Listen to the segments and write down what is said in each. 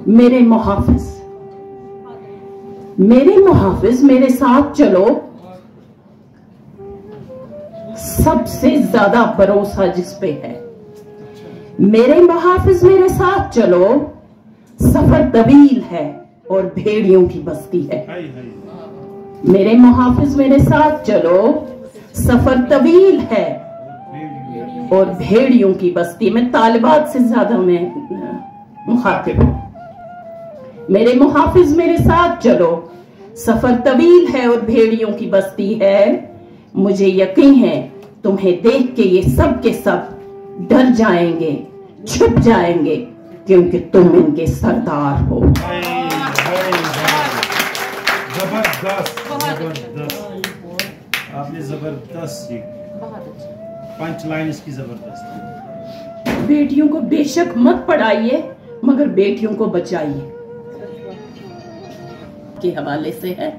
मेरे मुहाफिज मेरे साथ चलो। सबसे ज्यादा भरोसा जिस पे है। मेरे मुहाफिज मेरे साथ चलो, सफर तवील है और भेड़ियों की बस्ती है। मेरे मुहाफिज मेरे साथ चलो, सफर तवील है और भेड़ियों की बस्ती। में तालिबात से ज्यादा मैं मुखातिब हूं। मेरे मुहाफिज मेरे साथ चलो, सफर तवील है और भेड़ियों की बस्ती है। मुझे यकीन है तुम्हें देख के ये सब के सब डर जाएंगे, छुप जाएंगे, क्योंकि तुम इनके सरदार हो। जबरदस्त, आपने जबरदस्त पंच लाइन इसकी जबरदस्त। बेटियों को बेशक मत पढ़ाइए, मगर बेटियों को बचाइए के हवाले से है।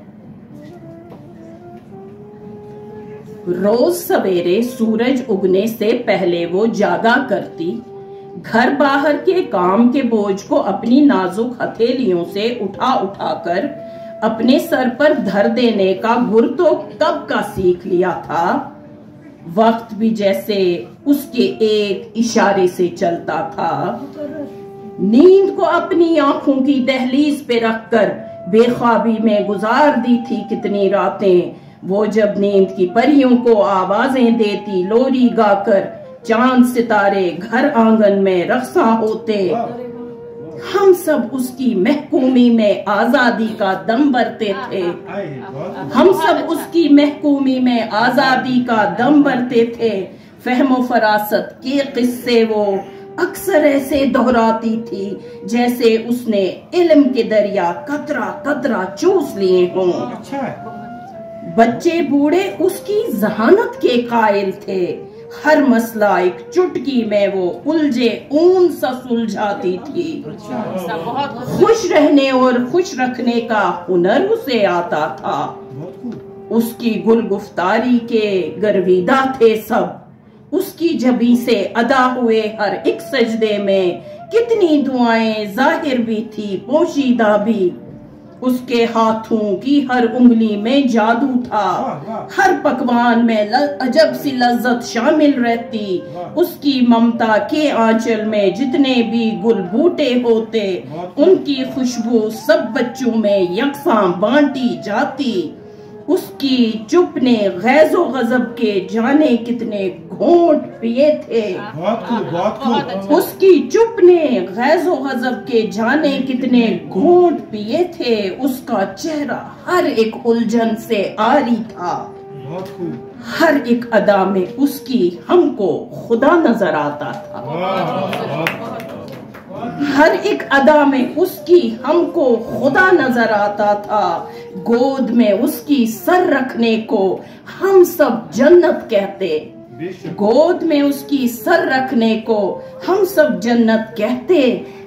रोज सवेरे सूरज उगने से पहले वो जागा करती, घर बाहर के काम के बोझ को अपनी नाजुक हथेलियों से उठा उठाकर अपने सर पर धर देने का गुर तो कब का सीख लिया था। वक्त भी जैसे उसके एक इशारे से चलता था। नींद को अपनी आंखों की दहलीज पे रखकर बेख्वाबी में गुजार दी थी कितनी रातें। वो जब नींद की परियों को आवाजें देती, लोरी गाकर चांद सितारे घर आंगन में रक्सा होते। हम सब उसकी महकूमी में आजादी का दम भरते थे। हम सब उसकी महकूमी में आजादी का दम भरते थे। फहमो फरासत के किस्से वो अक्सर ऐसे दोहराती थी जैसे उसने इल्म के दरिया कतरा कतरा चूस लिए हों। बच्चे बूढ़े उसकी जहानत के कायल थे। हर मसला एक चुटकी में वो उलझे ऊन सा सुलझाती थी। खुश रहने और खुश रखने का हुनर उसे आता था। उसकी गुलगुफ्तारी के गर्विदा थे सब। उसकी जबी से अदा हुए हर एक सजदे में कितनी दुआएं जाहिर भी थी, पोशीदा भी। उसके हाथों की हर उंगली में जादू था। हर पकवान में अजब सी लज्जत शामिल रहती। उसकी ममता के आंचल में जितने भी गुल बूटे होते, उनकी खुशबू सब बच्चों में यकसां बांटी जाती। उसकी चुप ने गैज़ो गजब के जाने कितने घोंट पिए थे। उसकी चुप ने गैज़ो गजब के जाने कितने घोंट पिए थे। उसका चेहरा हर एक उलझन से आरी था। हर एक अदा में उसकी हमको खुदा नजर आता था। हर एक अदा में उसकी हमको खुदा नजर आता था। गोद में उसकी सर रखने को हम सब जन्नत कहते। गोद में उसकी सर रखने को हम सब जन्नत कहते।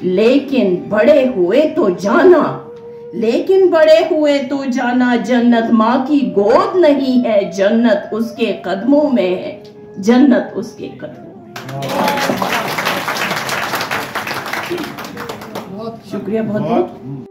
लेकिन बड़े हुए तो जाना जन्नत माँ की गोद नहीं है, जन्नत उसके कदमों में है। जन्नत उसके कदमों में। शुक्रिया बहुत बहुत।